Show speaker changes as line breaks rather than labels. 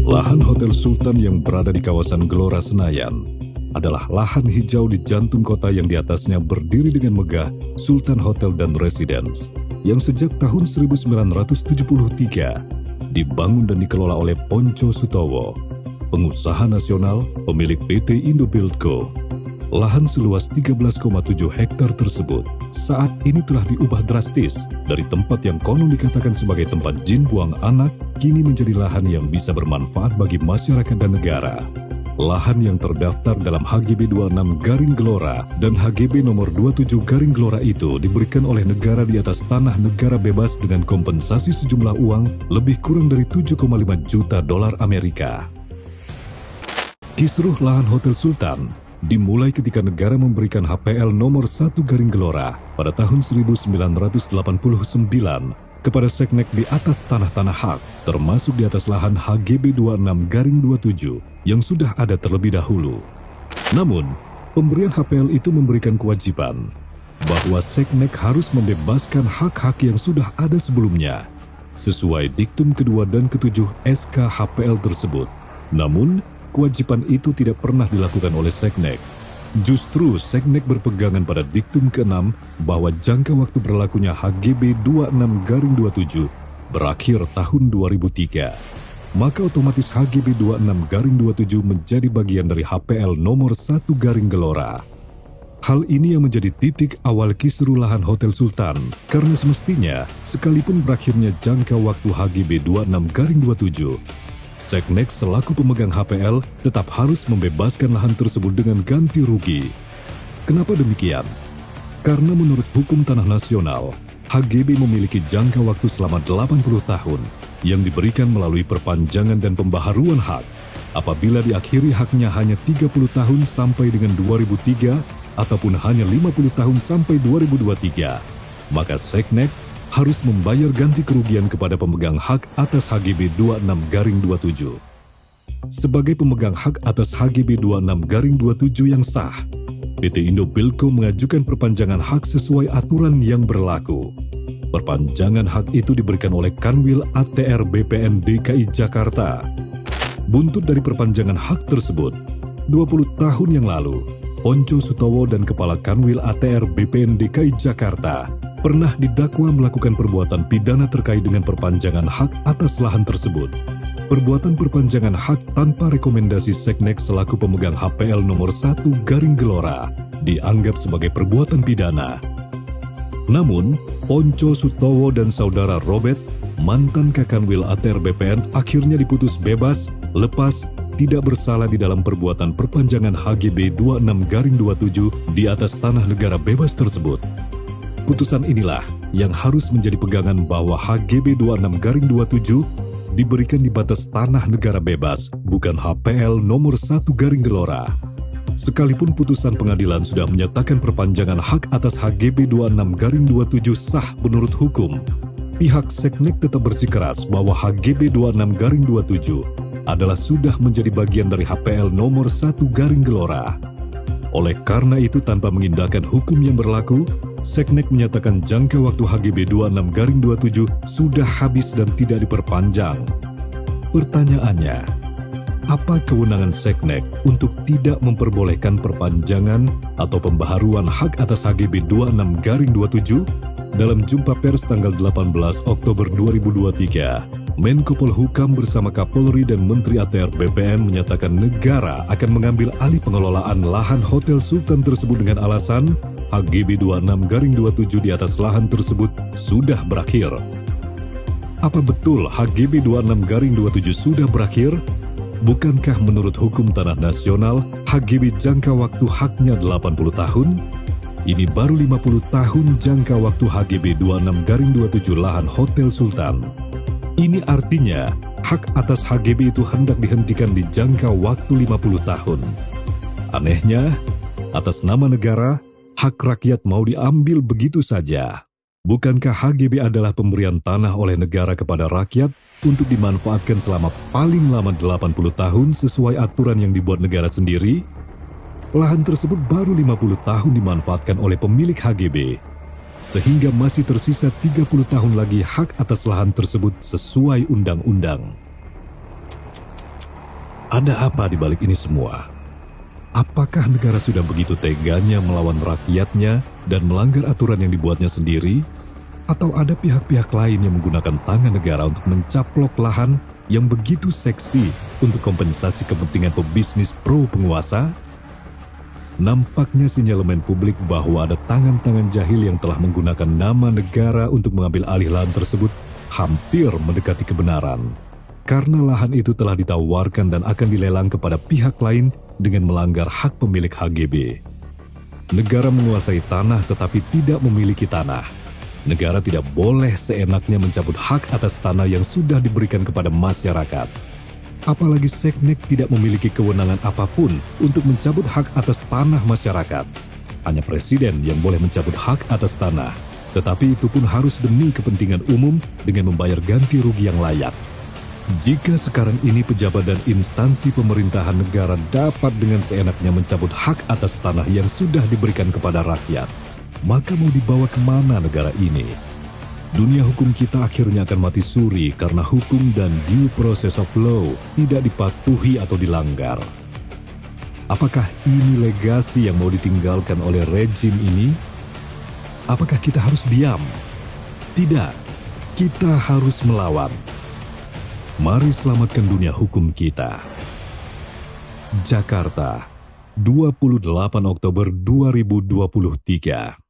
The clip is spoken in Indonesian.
Lahan Hotel Sultan yang berada di kawasan Gelora Senayan adalah lahan hijau di jantung kota yang di atasnya berdiri dengan megah Sultan Hotel dan Residence yang sejak tahun 1973 dibangun dan dikelola oleh Ponco Sutowo, pengusaha nasional pemilik PT Indobuildco. Lahan seluas 13,7 hektar tersebut saat ini telah diubah drastis dari tempat yang konon dikatakan sebagai tempat jin buang anak, kini menjadi lahan yang bisa bermanfaat bagi masyarakat dan negara. Lahan yang terdaftar dalam HGB 26 Gelora dan HGB nomor 27 Gelora itu diberikan oleh negara di atas tanah negara bebas dengan kompensasi sejumlah uang lebih kurang dari 7,5 juta dolar Amerika. Kisruh lahan Hotel Sultan dimulai ketika negara memberikan HPL nomor 1 Gelora pada tahun 1989 kepada seknek di atas tanah-tanah hak, termasuk di atas lahan HGB 26-27 yang sudah ada terlebih dahulu. Namun, pemberian HPL itu memberikan kewajiban bahwa seknek harus membebaskan hak-hak yang sudah ada sebelumnya, sesuai diktum kedua dan ketujuh SK HPL tersebut. Namun, kewajiban itu tidak pernah dilakukan oleh seknek. Justru seknek berpegangan pada diktum ke-6 bahwa jangka waktu berlakunya HGB 26-27 berakhir tahun 2003. Maka otomatis HGB 26-27 menjadi bagian dari HPL nomor 1 Gelora. Hal ini yang menjadi titik awal kisruh lahan Hotel Sultan, karena semestinya sekalipun berakhirnya jangka waktu HGB 26-27, seknek selaku pemegang HPL tetap harus membebaskan lahan tersebut dengan ganti rugi. Kenapa demikian? Karena menurut hukum tanah nasional, HGB memiliki jangka waktu selama 80 tahun yang diberikan melalui perpanjangan dan pembaharuan hak. Apabila diakhiri haknya hanya 30 tahun sampai dengan 2003 ataupun hanya 50 tahun sampai 2023, maka seknek harus membayar ganti kerugian kepada pemegang hak atas HGB 26-27. Sebagai pemegang hak atas HGB 26-27 yang sah, PT Indobuildco mengajukan perpanjangan hak sesuai aturan yang berlaku. Perpanjangan hak itu diberikan oleh Kanwil ATR BPN DKI Jakarta. Buntut dari perpanjangan hak tersebut, 20 tahun yang lalu, Ponco Sutowo dan Kepala Kanwil ATR BPN DKI Jakarta pernah didakwa melakukan perbuatan pidana terkait dengan perpanjangan hak atas lahan tersebut. Perbuatan perpanjangan hak tanpa rekomendasi seknek selaku pemegang HPL nomor 1 Gelora dianggap sebagai perbuatan pidana. Namun, Ponco Sutowo dan saudara Robert, mantan Kakanwil ATR BPN, akhirnya diputus bebas, lepas, tidak bersalah di dalam perbuatan perpanjangan HGB 26-27 di atas tanah negara bebas tersebut. Putusan inilah yang harus menjadi pegangan bahwa HGB 26-27 diberikan di batas tanah negara bebas, bukan HPL nomor 1 Gelora. Sekalipun putusan pengadilan sudah menyatakan perpanjangan hak atas HGB 26-27 sah menurut hukum, pihak seknek tetap bersikeras bahwa HGB 26-27 adalah sudah menjadi bagian dari HPL nomor 1 Gelora. Oleh karena itu, tanpa mengindahkan hukum yang berlaku, seknek menyatakan jangka waktu HGB 26-27 sudah habis dan tidak diperpanjang. Pertanyaannya, apa kewenangan seknek untuk tidak memperbolehkan perpanjangan atau pembaharuan hak atas HGB 26-27? Dalam jumpa pers tanggal 18 Oktober 2023, Menko Polhukam bersama Kapolri dan Menteri ATR BPN menyatakan negara akan mengambil alih pengelolaan lahan Hotel Sultan tersebut dengan alasan HGB 26-27 di atas lahan tersebut sudah berakhir. Apa betul HGB 26-27 sudah berakhir? Bukankah menurut hukum tanah nasional, HGB jangka waktu haknya 80 tahun? Ini baru 50 tahun jangka waktu HGB 26-27 lahan Hotel Sultan. Ini artinya, hak atas HGB itu hendak dihentikan di jangka waktu 50 tahun. Anehnya, atas nama negara, hak rakyat mau diambil begitu saja. Bukankah HGB adalah pemberian tanah oleh negara kepada rakyat untuk dimanfaatkan selama paling lama 80 tahun sesuai aturan yang dibuat negara sendiri? Lahan tersebut baru 50 tahun dimanfaatkan oleh pemilik HGB. Sehingga masih tersisa 30 tahun lagi hak atas lahan tersebut sesuai undang-undang. Ada apa di balik ini semua? Apakah negara sudah begitu teganya melawan rakyatnya dan melanggar aturan yang dibuatnya sendiri? Atau ada pihak-pihak lain yang menggunakan tangan negara untuk mencaplok lahan yang begitu seksi untuk kompensasi kepentingan pebisnis pro penguasa? Nampaknya sinyalemen publik bahwa ada tangan-tangan jahil yang telah menggunakan nama negara untuk mengambil alih lahan tersebut hampir mendekati kebenaran. Karena lahan itu telah ditawarkan dan akan dilelang kepada pihak lain dengan melanggar hak pemilik HGB. Negara menguasai tanah tetapi tidak memiliki tanah. Negara tidak boleh seenaknya mencabut hak atas tanah yang sudah diberikan kepada masyarakat. Apalagi Seknek tidak memiliki kewenangan apapun untuk mencabut hak atas tanah masyarakat. Hanya presiden yang boleh mencabut hak atas tanah, tetapi itu pun harus demi kepentingan umum dengan membayar ganti rugi yang layak. Jika sekarang ini pejabat dan instansi pemerintahan negara dapat dengan seenaknya mencabut hak atas tanah yang sudah diberikan kepada rakyat, maka mau dibawa kemana negara ini? Dunia hukum kita akhirnya akan mati suri karena hukum dan due process of law tidak dipatuhi atau dilanggar. Apakah ini legasi yang mau ditinggalkan oleh rejim ini? Apakah kita harus diam? Tidak, kita harus melawan. Mari selamatkan dunia hukum kita. Jakarta, 28 Oktober 2023.